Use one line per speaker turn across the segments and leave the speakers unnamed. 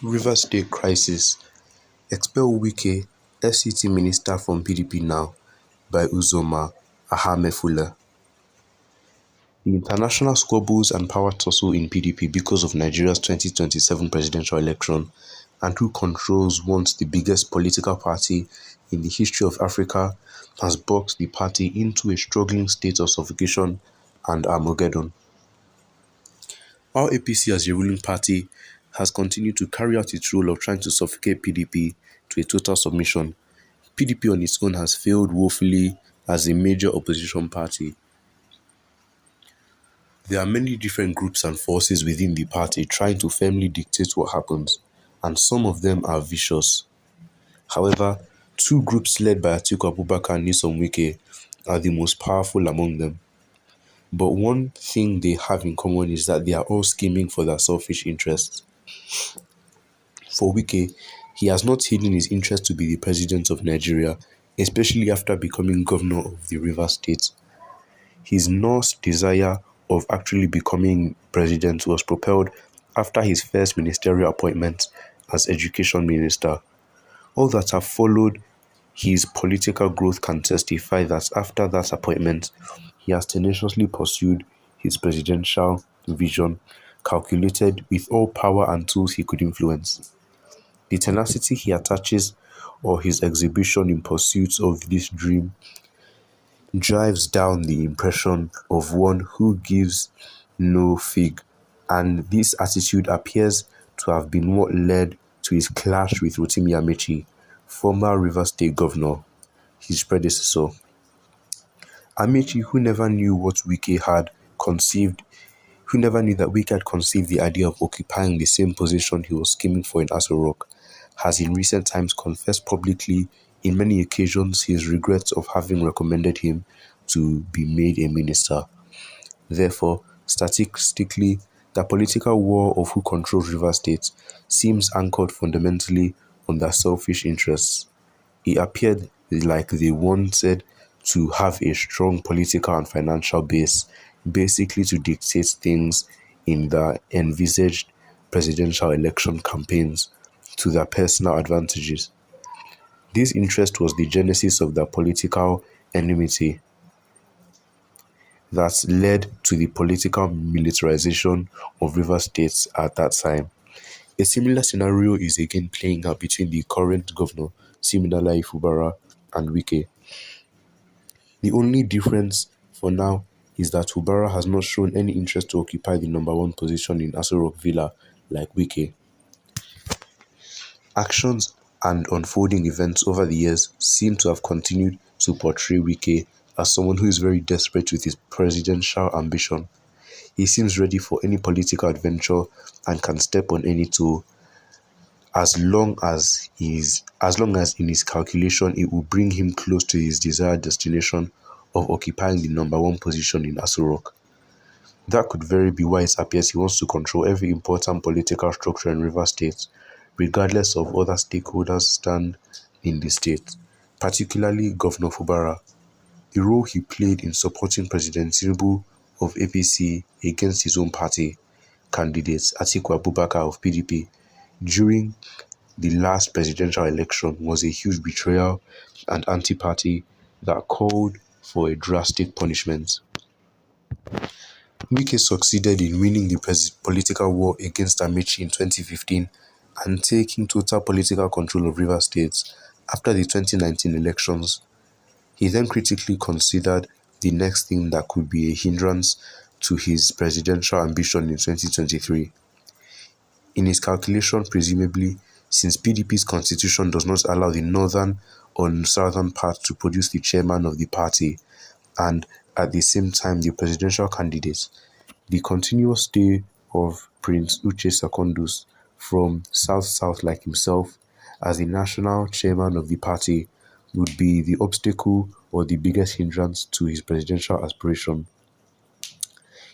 Rivers State crisis: expel Wike FCT minister from PDP now by Uzoma Ahamefula. The international squabbles and power tussle in PDP because of Nigeria's 2027 presidential election and who controls once the biggest political party in the history of Africa has boxed the party into a struggling state of suffocation and Armageddon. While APC as a ruling party has continued to carry out its role of trying to suffocate PDP to a total submission, PDP on its own has failed woefully as a major opposition party. There are many different groups and forces within the party trying to firmly dictate what happens, and some of them are vicious. However, two groups led by Atiku Abubakar and Nyesom Wike are the most powerful among them. But one thing they have in common is that they are all scheming for their selfish interests. For Wike, he has not hidden his interest to be the president of Nigeria, especially after becoming governor of the Rivers State. His Norse desire of actually becoming president was propelled after his first ministerial appointment as education minister. All that have followed his political growth can testify that after that appointment, he has tenaciously pursued his presidential vision, calculated with all power and tools he could influence. The tenacity he attaches or his exhibition in pursuit of this dream drives down the impression of one who gives no fig, and this attitude appears to have been what led to his clash with Rotimi Amechi, former Rivers State governor, his predecessor. Amechi, who never knew that Wike had conceived the idea of occupying the same position he was scheming for in Aso Rock, has in recent times confessed publicly in many occasions his regrets of having recommended him to be made a minister. Therefore, statistically, the political war of who controls Rivers State seems anchored fundamentally on their selfish interests. It appeared like they wanted to have a strong political and financial base, basically to dictate things in the envisaged presidential election campaigns to their personal advantages. This interest was the genesis of the political enmity that led to the political militarization of Rivers State at that time. A similar scenario is again playing out between the current governor, Siminalayi Fubara, and Wike. The only difference for now is that Fubara has not shown any interest to occupy the number one position in Aso Rock Villa like Wike. Actions and unfolding events over the years seem to have continued to portray Wike as someone who is very desperate with his presidential ambition. He seems ready for any political adventure and can step on any toe as long as in his calculation it will bring him close to his desired destination of occupying the number one position in Aso Rock. That could very be why it appears he wants to control every important political structure in Rivers State, regardless of other stakeholders stand in the state, particularly Governor Fubara. The role he played in supporting President Tinubu of APC against his own party candidate Atiku Abubakar of PDP during the last presidential election was a huge betrayal and anti-party that called for a drastic punishment. Wike succeeded in winning the political war against Amechi in 2015 and taking total political control of Rivers State after the 2019 elections. He then critically considered the next thing that could be a hindrance to his presidential ambition in 2023. In his calculation, presumably, since PDP's constitution does not allow the northern or southern part to produce the chairman of the party, and at the same time the presidential candidate, the continuous stay of Prince Uche Secondus from South-South like himself as the national chairman of the party would be the obstacle or the biggest hindrance to his presidential aspiration.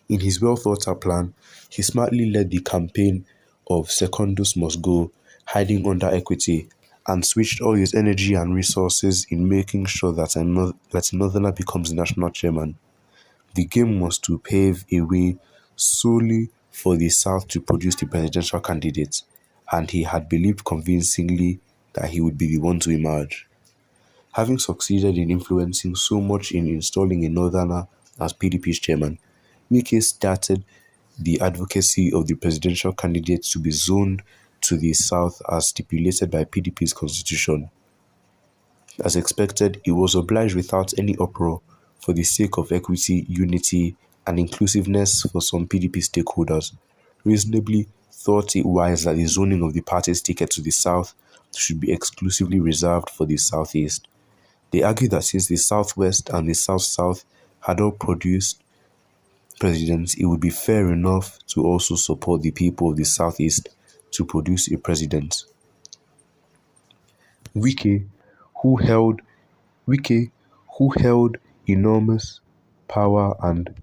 In his well-thought-out plan, he smartly led the campaign of Secondus must go, hiding under equity, and switched all his energy and resources in making sure that a northerner becomes the national chairman. The game was to pave a way solely for the South to produce the presidential candidate, and he had believed convincingly that he would be the one to emerge. Having succeeded in influencing so much in installing a northerner as PDP's chairman, Wike started the advocacy of the presidential candidate to be zoned to the south as stipulated by PDP's constitution. As expected, he was obliged without any uproar for the sake of equity, unity, and inclusiveness for some PDP stakeholders, reasonably thought it wise that the zoning of the party's ticket to the south should be exclusively reserved for the southeast. They argued that since the southwest and the south-south had all produced presidents, it would be fair enough to also support the people of the southeast to produce a president. Wike, who held Wike, who held enormous power and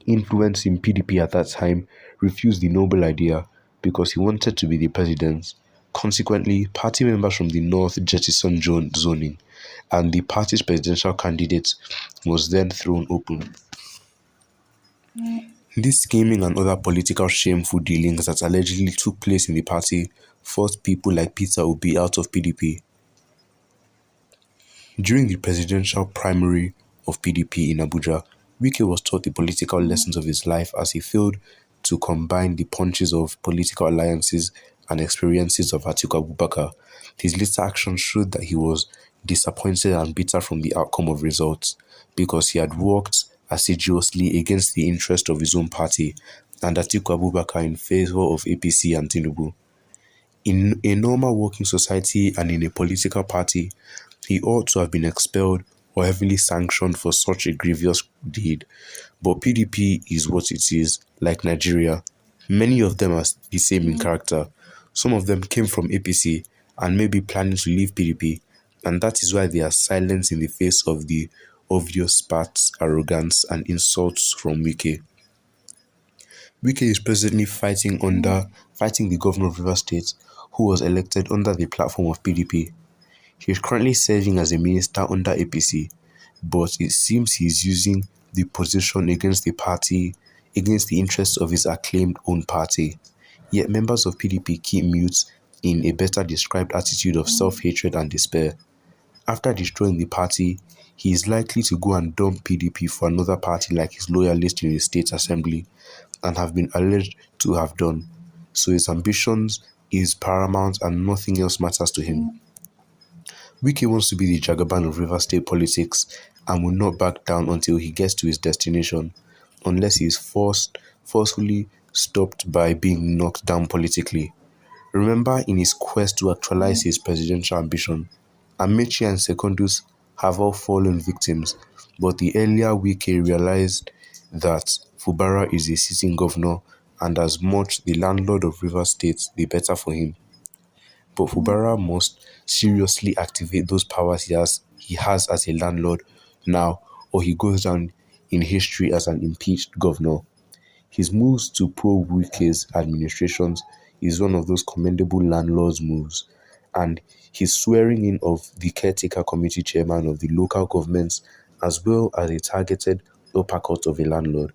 influence in PDP at that time, refused the noble idea because he wanted to be the president. Consequently, party members from the north jettisoned zoning, and the party's presidential candidate was then thrown open. This scheming and other political shameful dealings that allegedly took place in the party forced people like Peter Obi out of PDP. During the presidential primary of PDP in Abuja, Wike was taught the political lessons of his life as he failed to combine the punches of political alliances and experiences of Atiku Abubakar. His later actions showed that he was disappointed and bitter from the outcome of results because he had worked assiduously against the interest of his own party and Atiku Abubakar in favor of APC and Tinubu. In a normal working society and in a political party, he ought to have been expelled or heavily sanctioned for such a grievous deed. But PDP is what it is, like Nigeria. Many of them are the same in character. Some of them came from APC and may be planning to leave PDP, and that is why they are silent in the face of the obvious spat, arrogance, and insults from Wike. Wike is presently fighting the governor of Rivers State, who was elected under the platform of PDP. He is currently serving as a minister under APC, but it seems he is using the position against the interests of his acclaimed own party. Yet members of PDP keep mute in a better described attitude of self-hatred and despair. After destroying the party, he is likely to go and dump PDP for another party like his loyalist in the state assembly, and have been alleged to have done. So his ambitions is paramount and nothing else matters to him. Wike wants to be the Jagaban of Rivers State politics and will not back down until he gets to his destination, unless he is forcefully stopped by being knocked down politically. Remember, in his quest to actualize his presidential ambition, Amechi and Secondus have all fallen victims, but the earlier Wike realized that Fubara is a sitting governor and as much the landlord of Rivers State, the better for him. But Fubara must seriously activate those powers he has as a landlord now, or he goes down in history as an impeached governor. His moves to probe Wike's administrations is one of those commendable landlord's moves, and his swearing in of the caretaker committee chairman of the local governments as well as a targeted uppercut of a landlord.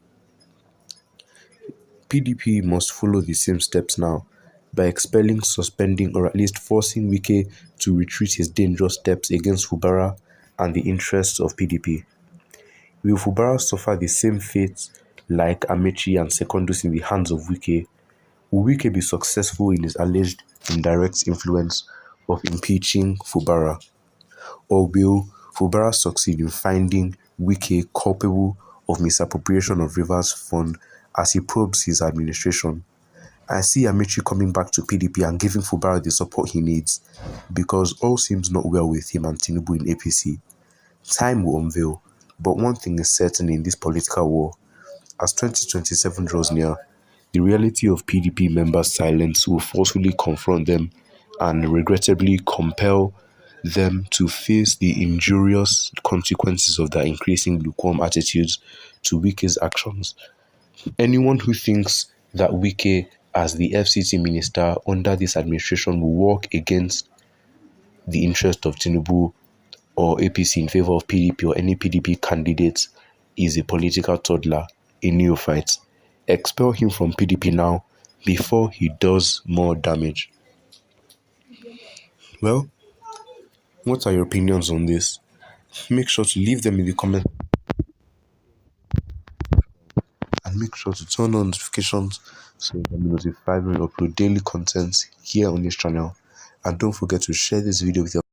PDP must follow the same steps now by expelling, suspending, or at least forcing Wike to retreat his dangerous steps against Fubara and the interests of PDP. Will Fubara suffer the same fate like Amechi and Secondus in the hands of Wike? Will Wike be successful in his alleged indirect influence of impeaching Fubara? Or will Fubara succeed in finding Wike culpable of misappropriation of Rivers Fund as he probes his administration? I see Amechi coming back to PDP and giving Fubara the support he needs, because all seems not well with him and Tinubu in APC. Time will unveil, but one thing is certain in this political war. As 2027 draws near, the reality of PDP members' silence will forcefully confront them and regrettably compel them to face the injurious consequences of their increasing lukewarm attitudes to Wike's actions. Anyone who thinks that Wike, as the FCT minister under this administration, will work against the interest of Tinubu or APC in favor of PDP or any PDP candidate is a political toddler, a neophyte. Expel him from PDP now before he does more damage. Well, what are your opinions on this? Make sure to leave them in the comments and make sure to turn on notifications so you can be notified when we upload daily content here on this channel. And don't forget to share this video with your